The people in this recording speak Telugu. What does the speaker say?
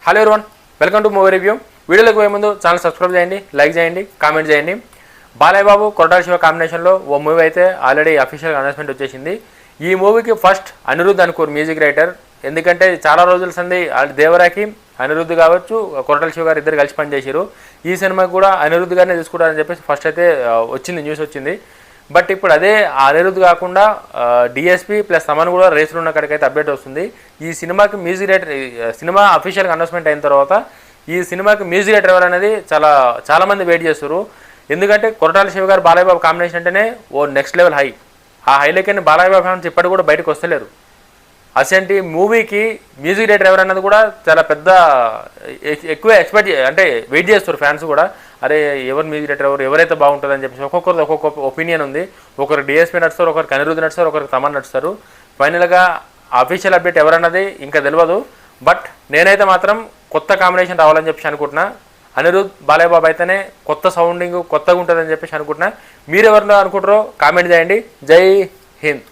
Hello everyone, welcome to movie review. వీడియోలోకి పోయే ముందు ఛానల్ సబ్స్క్రైబ్ చేయండి, లైక్ చేయండి, కామెంట్ చేయండి. బాలయ్య బాబు కొరటాల శివ కాంబినేషన్లో ఓ మూవీ అయితే ఆల్రెడీ అఫీషియల్ అనౌన్స్మెంట్ వచ్చేసింది. ఈ మూవీకి ఫస్ట్ అనిరుద్ధ్ అనుకోరు మ్యూజిక్ రైటర్. ఎందుకంటే చాలా రోజుల సంది దేవరాకి అనిరుద్ధ్ కావచ్చు, కొరటాల శివ గారు ఇద్దరు కలిసి పనిచేసారు. ఈ సినిమాకి కూడా అనిరుద్ధ్ గారినే తీసుకుంటారని చెప్పేసి ఫస్ట్ అయితే వచ్చింది, న్యూస్ వచ్చింది. బట్ ఇప్పుడు అదే అనిరుద్ధ్ కాకుండా డిఎస్పీ ప్లస్ తమన్ కూడా రేసులు ఉన్న కాడికైతే అప్డేట్ వస్తుంది. ఈ సినిమాకి మ్యూజిక్ డైరెక్టర్, సినిమా అఫీషియల్గా అనౌన్స్మెంట్ అయిన తర్వాత ఈ సినిమాకి మ్యూజిక్ డైరెక్టర్ ఎవరు అనేది చాలామంది వెయిట్ చేస్తారు. ఎందుకంటే కొరటాల శివ గారు బాలయ్య బాబు కాంబినేషన్ అంటేనే ఓ నెక్స్ట్ లెవెల్ హై. ఆ హైలెక్కని బాలయ్య బాబు ఫ్యాన్స్ ఇప్పటికి కూడా బయటకు వస్తలేరు. అసంటి మూవీకి మ్యూజిక్ డైరెక్టర్ ఎవరన్నది కూడా చాలా పెద్ద ఎక్కువ ఎక్స్పెక్ట్ అంటే వెయిట్ చేస్తారు ఫ్యాన్స్ కూడా. అరే ఎవరు మ్యూజిక్ డైరెక్టర్ ఎవరైతే బాగుంటుందని చెప్పేసి ఒక్కొక్కరు ఒక్కొక్క ఒపీనియన్ ఉంది. ఒకరు డిఎస్పీ నడుస్తారు, ఒకరికి అనిరుద్ధ్ నడుస్తారు, ఒకరికి తమన్ నడుస్తారు. ఫైనల్గా అఫీషియల్ అప్డేట్ ఎవరన్నది ఇంకా తెలియదు. బట్ నేనైతే మాత్రం కొత్త కాంబినేషన్ రావాలని చెప్పేసి అనుకుంటున్నా. అనిరుద్ధ్ బాలయ్య బాబు అయితేనే కొత్త సౌండింగ్ కొత్తగా ఉంటుందని చెప్పేసి అనుకుంటున్నా. మీరు ఎవరినో అనుకుంటారో కామెంట్ చేయండి. జై హింద్.